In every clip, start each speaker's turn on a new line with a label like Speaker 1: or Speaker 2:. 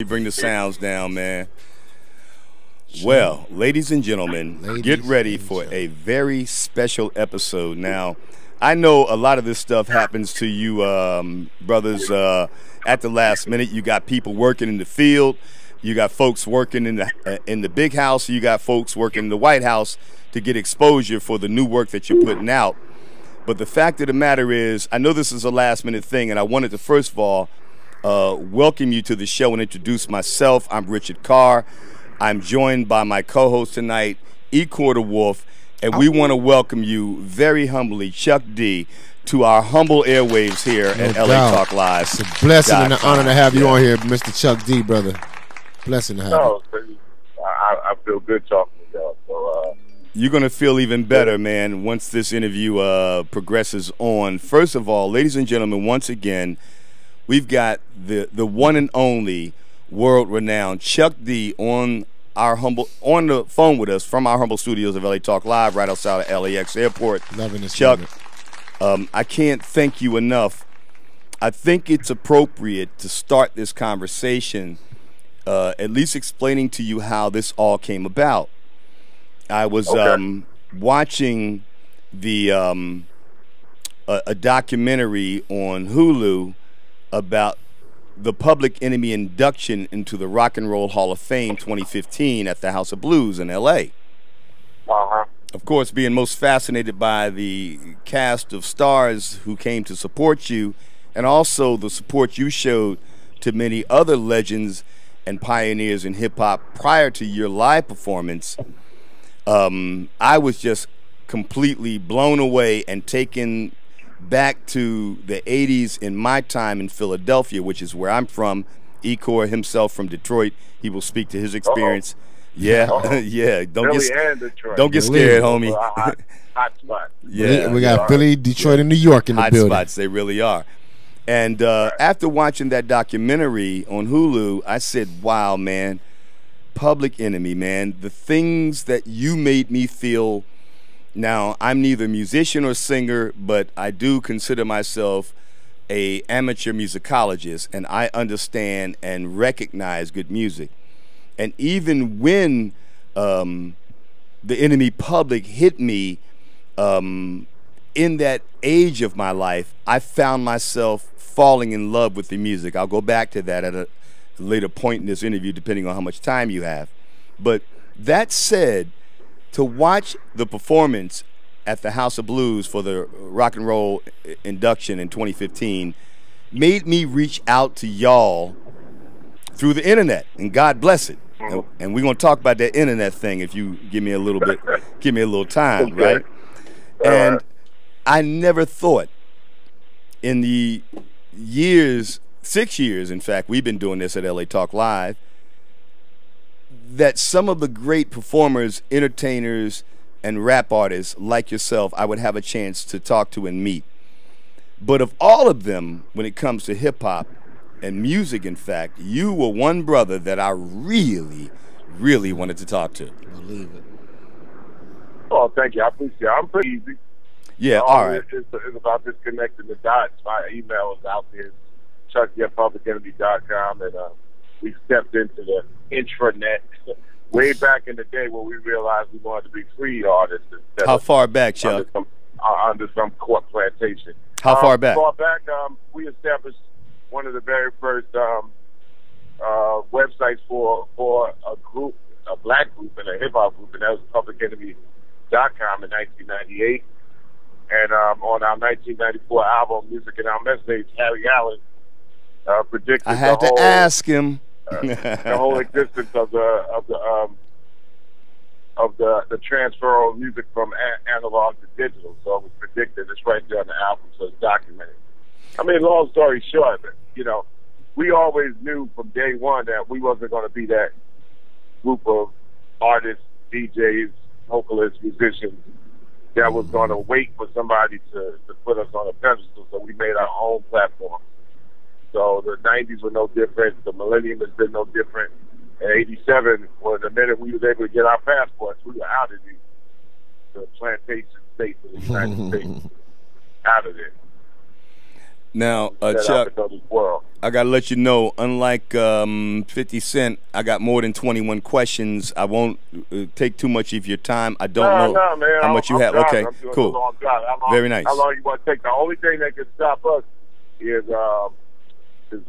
Speaker 1: Bring the sounds down, man. Well, ladies and gentlemen, get ready for a very special episode. Now, I know a lot of this stuff happens to you, brothers, at the last minute. You got people working in the field. You got folks working in the big house. You got folks working in the White House to get exposure for the new work that you're putting out. But the fact of the matter is, I know this is a last-minute thing, and I wanted to, first of all, welcome you to the show and introduce myself. I'm Richard Karr. I'm joined by my co-host tonight, Ikkor the Wolf, and we want to welcome you very humbly, Chuck D, to our humble airwaves here at LA Talk Live.
Speaker 2: It's a blessing and an honor to have you on here, Mr. Chuck D, brother. Blessing to have you.
Speaker 3: I feel good talking to y'all. So,
Speaker 1: you're going to feel even better, man, once this interview progresses on. First of all, ladies and gentlemen, once again, we've got the one and only world-renowned Chuck D on the phone with us from our humble studios of LA Talk Live right outside of LAX Airport.
Speaker 2: Loving this,
Speaker 1: Chuck. I can't thank you enough. I think it's appropriate to start this conversation at least explaining to you how this all came about. I was watching a documentary on Hulu about the Public Enemy induction into the Rock and Roll Hall of Fame 2015 at the House of Blues in L.A. Of course, being most fascinated by the cast of stars who came to support you, and also the support you showed to many other legends and pioneers in hip-hop prior to your live performance, I was just completely blown away and taken back to the 80s in my time in Philadelphia, which is where I'm from. Ikkor himself from Detroit. He will speak to his experience. Yeah, yeah. Don't get scared, homie.
Speaker 3: Hot spot.
Speaker 1: Yeah,
Speaker 2: we got Philly, Detroit, and New York in the building.
Speaker 1: Hot spots, they really are. And after watching that documentary on Hulu, I said, wow, man, Public Enemy, man, the things that you made me feel. Now, I'm neither a musician or singer, but I do consider myself an amateur musicologist, and I understand and recognize good music. And even when the Enemy Public hit me in that age of my life, I found myself falling in love with the music. I'll go back to that at a later point in this interview, depending on how much time you have. But that said, to watch the performance at the House of Blues for the Rock and Roll induction in 2015 made me reach out to y'all through the internet, and God bless it. And we're going to talk about that internet thing if you give me a little bit, give me a little time, right? And I never thought in the years, 6 years, in fact, we've been doing this at LA Talk Live, that some of the great performers, entertainers, and rap artists like yourself, I would have a chance to talk to and meet. But of all of them, when it comes to hip-hop and music, in fact, you were one brother that I really, really wanted to talk to.
Speaker 2: Believe it.
Speaker 3: Oh, thank you. I appreciate it. I'm pretty easy.
Speaker 1: Yeah, all right.
Speaker 3: It's about just connecting the dots. My email is out there, chuck@publicenemy.com, and we stepped into the intranet way back in the day when we realized we wanted to be free artists instead
Speaker 1: How far back, Chuck?
Speaker 3: Under some court plantation.
Speaker 1: How far back?
Speaker 3: Far back, we established one of the very first websites for a group, a black group and a hip-hop group, and that was publicenemy.com in 1998. And on our 1994 album, Music and Our Message, Harry Allen predicted
Speaker 1: I had to ask him.
Speaker 3: the whole existence of the transfer of music from analog to digital. So it was predicted. It's right there on the album, so it's documented. I mean, long story short, you know, we always knew from day one that we wasn't going to be that group of artists, DJs, vocalists, musicians that was going to wait for somebody to put us on a pedestal. So we made our own platform. So the 90s were no different. The millennium has been no different. And 87, well, the minute we was able to get our passports, we were out of the plantation states of the United States. Out of there.
Speaker 1: Now,
Speaker 3: set
Speaker 1: Chuck,
Speaker 3: out to know this world.
Speaker 1: I got to let you know, unlike 50 Cent, I got more than 21 questions. I won't take too much of your time. I don't know
Speaker 3: man.
Speaker 1: how much you have.
Speaker 3: Driving.
Speaker 1: Okay, cool. Very nice.
Speaker 3: How long you want to take? The only thing that can stop us is the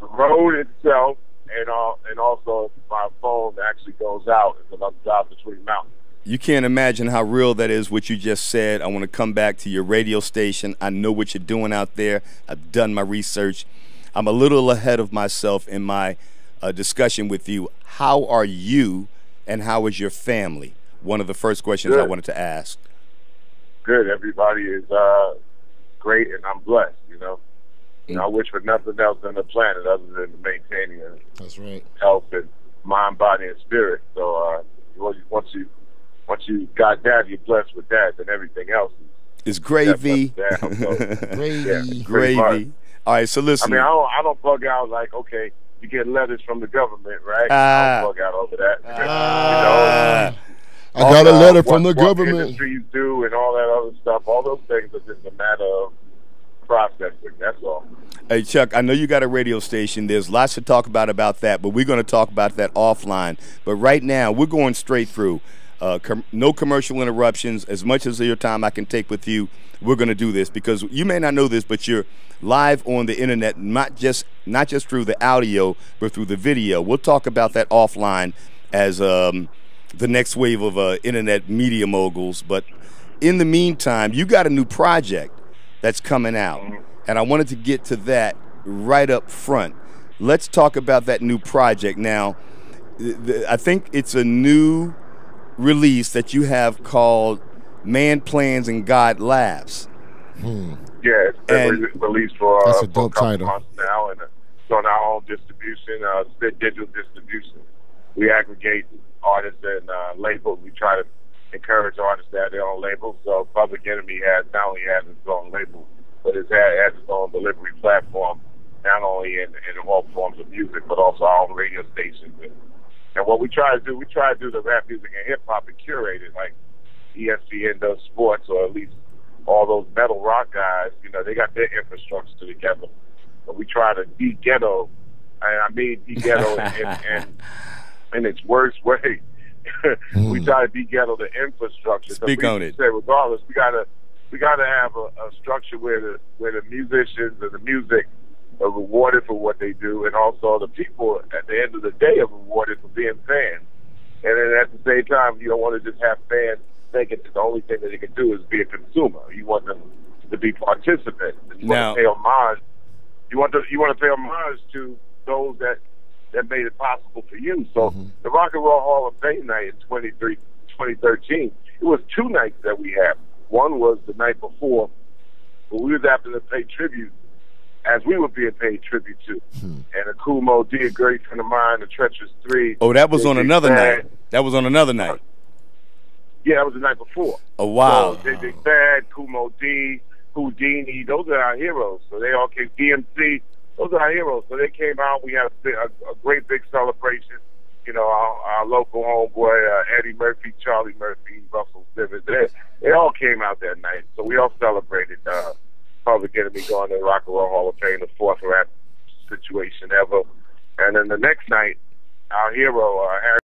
Speaker 3: road itself, and also my phone actually goes out because I'm driving between mountains.
Speaker 1: You can't imagine how real that is, what you just said. I want to come back to your radio station. I know what you're doing out there. I've done my research. I'm a little ahead of myself in my discussion with you. How are you, and how is your family? One of the first questions
Speaker 3: Good.
Speaker 1: I wanted to ask.
Speaker 3: Good. Everybody is great, and I'm blessed, you know. I wish for nothing else on the planet other than maintaining
Speaker 2: That's right.
Speaker 3: health and mind, body, and spirit. So once you got that, you're blessed with that, then everything else
Speaker 1: It's gravy. Gravy. All right, so listen.
Speaker 3: I mean, I don't bug out like, okay, you get letters from the government, right? I don't bug out over that.
Speaker 2: I got a letter from the
Speaker 3: what
Speaker 2: government.
Speaker 3: Industries do and all that other stuff. All those things are just a matter of processing. That's all.
Speaker 1: Hey, Chuck, I know you got a radio station. There's lots to talk about that, but we're going to talk about that offline. But right now, we're going straight through. No commercial interruptions. As much as your time I can take with you, we're going to do this because you may not know this, but you're live on the internet, not just through the audio, but through the video. We'll talk about that offline as the next wave of internet media moguls. But in the meantime, you got a new project that's coming out, and I wanted to get to that right up front. Let's talk about that new project. Now, I think it's a new release that you have called Man Plans and God Laughs.
Speaker 3: Yeah, it's been released for
Speaker 2: that's a
Speaker 3: a
Speaker 2: dope
Speaker 3: couple
Speaker 2: title.
Speaker 3: months now, and it's on our own distribution, digital distribution. We aggregate artists and labels. We try to encourage artists to have their own labels. So Public Enemy not only has its own label, but it has its own delivery platform, not only in all forms of music, but also our own radio stations. And what we try to do the rap music and hip hop and curate it, like ESPN does sports, or at least all those metal rock guys. You know, they got their infrastructure together. But we try to de-ghetto, and I mean de-ghetto in its worst way. We try to de-ghetto the infrastructure.
Speaker 1: Speak on it.
Speaker 3: Say, regardless, we gotta have a structure where the musicians and the music are rewarded for what they do, and also the people at the end of the day are rewarded for being fans. And then at the same time, you don't want to just have fans thinking that the only thing that they can do is be a consumer. You want them to be participants. You want to pay homage. You want to pay homage to those that made it possible for you. So the Rock and Roll Hall of Fame night in 2013, it was two nights that we had. One was the night before, but we was having to pay tribute as we were being paid tribute to. And Akumo D, a great friend of mine, the Treacherous Three.
Speaker 1: Oh, that was on another night. That was on another night.
Speaker 3: Yeah, that was the night before.
Speaker 1: Oh, wow.
Speaker 3: So Big Bad, Kumo D, Houdini, those are our heroes. So they all came, DMC, those are our heroes. So they came out. We had a great big celebration. You know, our local homeboy, Eddie Murphy, Charlie Murphy, Russell Simmons, they all came out that night. So we all celebrated Public Enemy going to the Rock and Roll Hall of Fame, the fourth rap situation ever. And then the next night, our hero, Harry